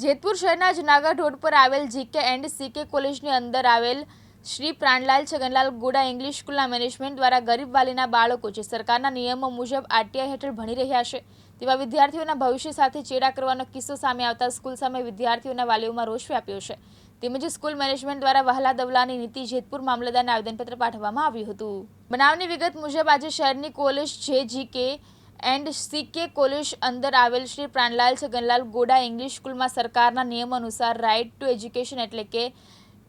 જેતપુર શહેરના જૂનાગઢ રોડ પર આવેલ જીકે એન્ડ સીકે કોલેજની અંદર આવેલ શ્રી પ્રાણલાલ છગનલાલ ગોડા ઇંગ્લિશ સ્કૂલના મેનેજમેન્ટ દ્વારા ગરીબ વાલીના બાળકો જે સરકારના નિયમો મુજબ આરટીઆઈ હેઠળ ભણી રહ્યા છે તેવા વિદ્યાર્થીઓના ભવિષ્ય સાથે ચેડા કરવાનો કિસ્સો સામે આવતા સ્કૂલ સામે વિદ્યાર્થીઓના વાલીઓમાં રોષ વ્યાપ્યો છે। તેમજ સ્કૂલ મેનેજમેન્ટ દ્વારા વહાલા દવલાની નીતિ જેતપુર મામલતદારને આવેદનપત્ર પાઠવવામાં આવ્યું હતું। બનાવની વિગત મુજબ આજે શહેરની કોલેજ જે જીકે एंड सीके कॉलेज अंदर आवेल श्री प्राणलाल छगनलाल गोड़ा इंग्लिश स्कूल में सरकार नियम अनुसार राइट टू एज्युकेशन एटले के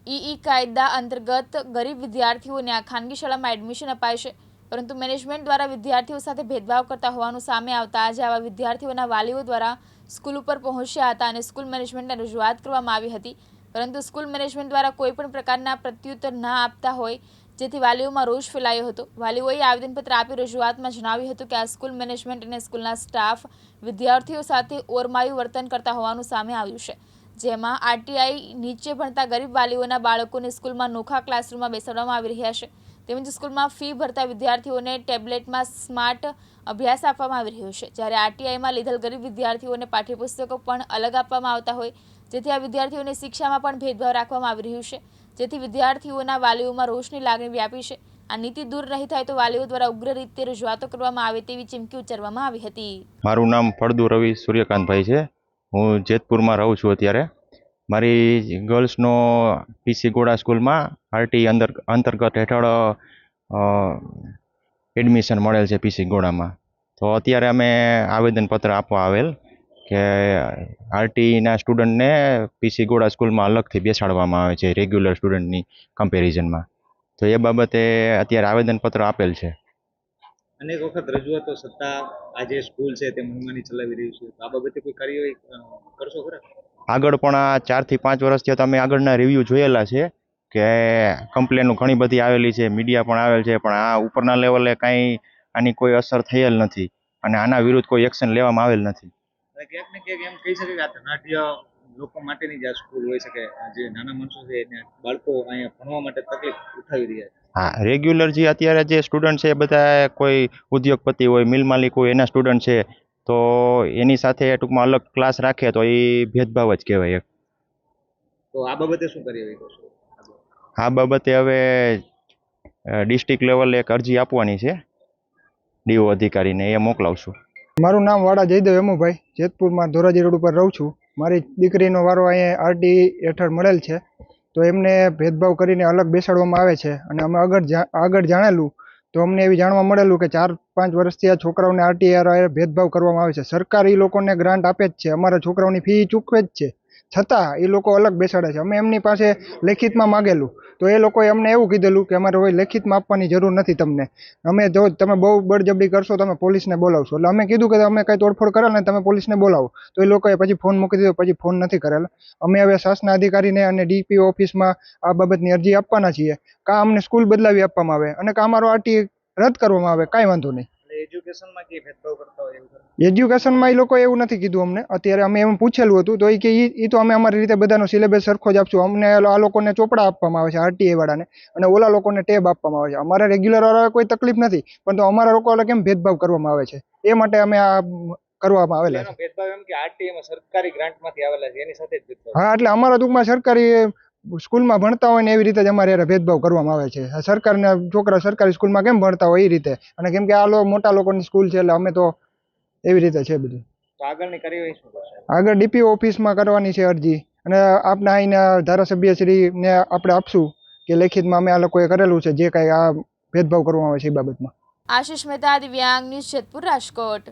ई कायदा अंतर्गत गरीब विद्यार्थीओं ने आ खानगी शाला में एडमिशन अपाय छे, परंतु मैनेजमेंट द्वारा विद्यार्थीओ साथे भेदभाव करता होवानुं सामे आवता आज आवा विद्यार्थीओना वालीओ द्वारा स्कूल पर पहोंच्या हता अने स्कूल मैनेजमेंटने रजूआत करवामां आवी हती, परंतु स्कूल मैनेजमेंट द्वारा कोईपण प्रकारना प्रत्युत्तर न आपता होय जेथी वालीओमां रोष फैलायो हतो। वालीओए आवेदनपत्र आपी रजूआतमां जणाव्युं हतुं के आ स्कूल मैनेजमेंट अने स्कूलना स्टाफ विद्यार्थीओ साथे ओरमाયું वर्तन करता होवानुं सामे આવ્યું છે, જેમાં आरटीआई નીચે ભણતા ગરીબ વાલીઓના બાળકોને સ્કૂલમાં નોખા ક્લાસરૂમમાં બેસાડવામાં આવી રહ્યા છે। તેમજ સ્કૂલમાં ફી ભરતા વિદ્યાર્થીઓને ટેબ્લેટમાં સ્માર્ટ અભ્યાસ આપવામાં આવી રહ્યો છે, જ્યારે આરટીઆઈમાં લીધેલ ગરીબ વિદ્યાર્થીઓને પાઠ્યપુસ્તકો પણ અલગ આપવામાં આવતા હોય જેથી આ વિદ્યાર્થીઓને શિક્ષામાં પણ ભેદભાવ રાખવામાં આવી રહ્યું છે, જેથી વિદ્યાર્થીઓના વાલીઓમાં રોષની લાગણી વ્યાપી છે। આ નીતિ દૂર નહીં થાય તો વાલીઓ દ્વારા ઉગ્ર રીતે રજૂઆતો કરવામાં આવે તેવી ચીમકી ઉચ્ચારવામાં આવી હતી। મારું નામ ફળદુ રવિ સૂર્યકાંતભાઈ છે। હું જેતપુરમાં રહું છું। અત્યારે મારી ગર્લ્સનો પીસી ગોડા સ્કૂલમાં આરટી અંતર્ગત હેઠળ એડમિશન મળેલ છે પીસી ગોડામાં। તો અત્યારે અમે આવેદનપત્ર આપવા આવેલ કે આરટીના સ્ટુડન્ટને પીસી ગોડા સ્કૂલમાં અલગથી બેસાડવામાં આવે છે રેગ્યુલર સ્ટુડન્ટની કમ્પેરિઝનમાં। તો એ બાબતે અત્યારે આવેદનપત્ર આપેલ છે। અનેક વખત રજૂઆતો છતાં આજે સ્કૂલ છે તે મનમાની ચલાવી રહી છે, આ બાબતે કોઈ કાર્યવાહી કરશો ખરા? આગળ પણ આ 4 થી 5 વર્ષથી તમે આગળના રિવ્યૂ જોયેલા છે કે કમ્પ્લેનો ઘણી બધી આવેલી છે, મીડિયા પણ આવેલ છે, પણ આ ઉપરના લેવલે કાંઈ આની કોઈ અસર થયેલ નથી અને આના વિરુદ્ધ કોઈ એક્શન લેવામાં આવેલ નથી। ક્યાંક ને ક્યાંક એમ કહી શકે કે આ ધનાઢ્ય લોકો માટેની જ આ સ્કૂલ હોય છે કે જે નાના માણસો છે એને બાળકો અહીંયા ભણવા માટે તકલીફ ઉઠાવી રહ્યા છે। हाँ, रेग्युलर जी अत्यारे जे स्टूडेंट है बधा कोई उद्योगपति होय मिल मालिक होय एना स्टूडेंट है तो एनी साथे टूंकमां अलग क्लास राखे तो ए भेदभाव ज कहेवाय। तो आ बाबते शुं कार्यवाही करशो? आ बाबते हवे डिस्ट्रिक्ट लेवल एक अरजी आपवानी छे डीओ अधिकारीने, ए मोकलावशुं। मारुं नाम वाड़ा जयदेव हेमुभाई, जेतपुर में धोराजी रोड पर रहूं छुं। मारी दीकरीनो वारो अहीं आरटी हेठळ मळेल छे तो एमने भेदभाव करीने अलग बेसाडवामां आवे छे अने अमे આગળ જાણેલું તો અમને એવી જાણવા મળેલું કે 4-5 વર્ષથી આ છોકરાઓને આરટીઆઈ भेदभाव કરવામાં આવે છે। સરકાર એ લોકોને ગ્રાન્ટ આપે જ છે, અમારા છોકરાઓની ફી ચૂકવે જ છે, છતાં એ લોકો અલગ બેસાડે છે। અમે એમની પાસે લેખિતમાં માગેલું તો એ લોકોએ અમને એવું કીધેલું કે અમારે હવે લેખિતમાં આપવાની જરૂર નથી તમને, અમે જો તમે બહુ બળજબરી કરશો તો અમે પોલીસને બોલાવશો। એટલે અમે કીધું કે અમે કંઈ તોડફોડ કરેલ ને તમે પોલીસને બોલાવો, તો એ લોકોએ પછી ફોન મૂકી દીધો, પછી ફોન નથી કરેલા। અમે હવે શાસના અધિકારીને અને ડીપીઓ ઓફિસમાં આ બાબતની અરજી આપવાના છીએ, કાં અમને સ્કૂલ બદલાવી આપવામાં આવે અને કાં અમારો આરટી રદ કરવામાં આવે, કાંઈ વાંધો નહીં। એજ્યુકેશનમાં કે ભેદભાવ કરતા હોય એવું? એજ્યુકેશનમાં એ લોકોએ એવું નથી કીધું અમને। અત્યારે અમે એમ પૂછેલું હતું તો એ કે એ તો અમે અમારી રીતે બધાનો સિલેબસ સરખો જ આપશું, અમને આ લોકોને ચોપડા આપવામાં આવે છે આરટીઆઈ વાળાને અને ઓલા લોકોને ટેબ આપવામાં આવે છે। અમારે રેગ્યુલર વાળા કોઈ તકલીફ નથી, પરંતુ અમારા લોકો કેમ ભેદભાવ કરવામાં આવે છે એ માટે અમે આ કરવામાં આવેલા છે। ભેદભાવ એમ કે આરટીઆઈમાં સરકારી ગ્રાન્ટમાંથી આવેલા છે એની સાથે જ ભેદભાવ? હા, એટલે અમારા ટૂંકમાં સરકારી સ્કૂલમાં ભણતા હોય ને એવી રીતે જ અમારે ભેદભાવ કરવામાં આવે છે। સરકારના છોકરા સરકારી સ્કૂલમાં કેમ ભણતા હોય એ રીતે, અને કેમ કે આ મોટા લોકોની સ્કૂલ છે એટલે અમે તો એવી રીતે છે બધું। તો આગળની કાર્યવાહી શું કરશે? આગળ ડીપીઓ ઓફિસમાં કરવાની છે અરજી અને આપના અહીંના ધારાસભ્યશ્રીને આપણે આપશું કે લેખિતમાં અમે આ લોકોએ કરેલું છે જે કાંઈ આ ભેદભાવ કરવામાં આવે છે એ બાબતમાં। આશિષ મહેતા, દિવ્યાંગ ન્યૂઝ, જેતપુર, રાજકોટ।